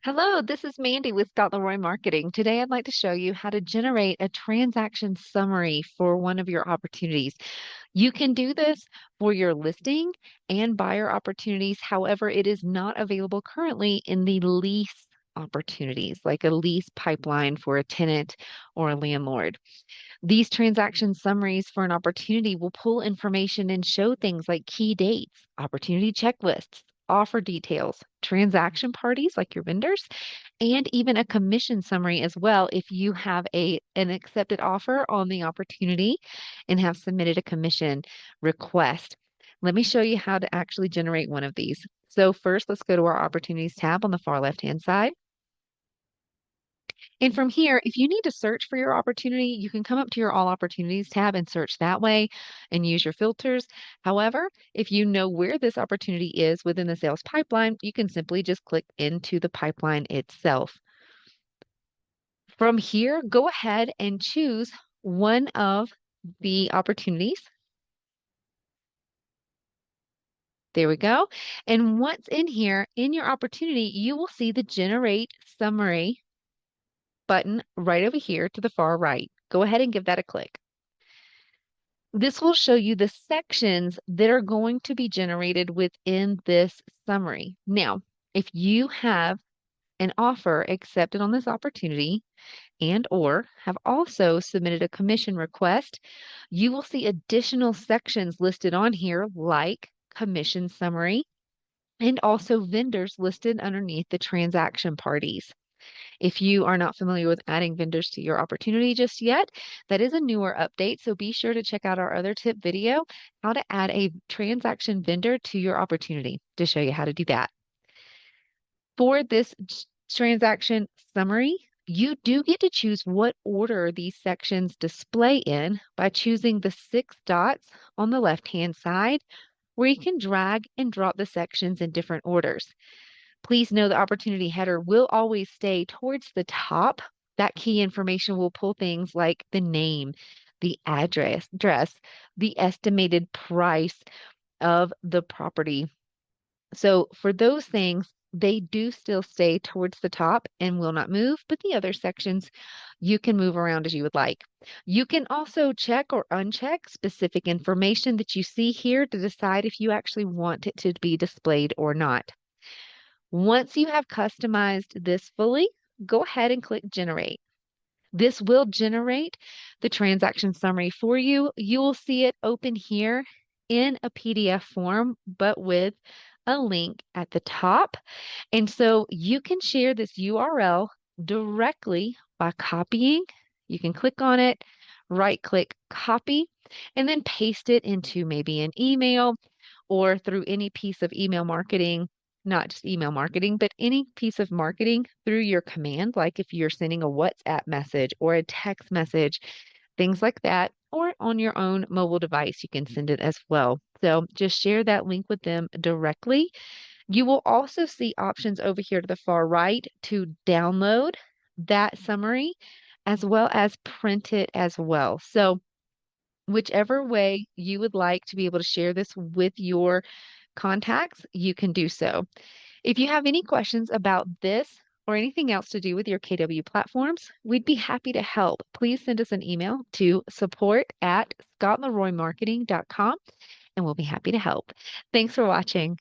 Hello, this is Mandy with Scott Leroy Marketing. Today, I'd like to show you how to generate a transaction summary for one of your opportunities. You can do this for your listing and buyer opportunities. However, it is not available currently in the lease opportunities, like a lease pipeline for a tenant or a landlord. These transaction summaries for an opportunity will pull information and show things like key dates, opportunity checklists, offer details, transaction parties like your vendors, and even a commission summary as well if you have an accepted offer on the opportunity and have submitted a commission request. Let me show you how to actually generate one of these. So first, let's go to our opportunities tab on the far left-hand side. And from here, if you need to search for your opportunity, you can come up to your All Opportunities tab and search that way and use your filters. However, if you know where this opportunity is within the sales pipeline, you can simply just click into the pipeline itself. From here, go ahead and choose one of the opportunities. There we go. And once in here, in your opportunity, you will see the Generate Summary button right over here to the far right. Go ahead and give that a click. This will show you the sections that are going to be generated within this summary. Now, if you have an offer accepted on this opportunity and or have also submitted a commission request, you will see additional sections listed on here like commission summary and also vendors listed underneath the transaction parties. If you are not familiar with adding vendors to your opportunity just yet, that is a newer update. So be sure to check out our other tip video, how to add a transaction vendor to your opportunity, to show you how to do that. For this transaction summary, you do get to choose what order these sections display in by choosing the 6 dots on the left-hand side, where you can drag and drop the sections in different orders. Please know the opportunity header will always stay towards the top. That key information will pull things like the name, the address, the estimated price of the property. So for those things, they do still stay towards the top and will not move, but the other sections you can move around as you would like. You can also check or uncheck specific information that you see here to decide if you actually want it to be displayed or not. Once you have customized this fully, go ahead and click Generate. This will generate the transaction summary for you. You will see it open here in a PDF form, but with a link at the top. And so you can share this URL directly by copying. You can click on it, right click, copy, and then paste it into maybe an email or through any piece of email marketing, not just email marketing, but any piece of marketing through your command, like if you're sending a WhatsApp message or a text message, things like that, or on your own mobile device, you can send it as well. So just share that link with them directly. You will also see options over here to the far right to download that summary as well as print it as well. So whichever way you would like to be able to share this with your contacts, you can do so. If you have any questions about this or anything else to do with your KW platforms, we'd be happy to help. Please send us an email to support@scottleroymarketing.com and we'll be happy to help. Thanks for watching.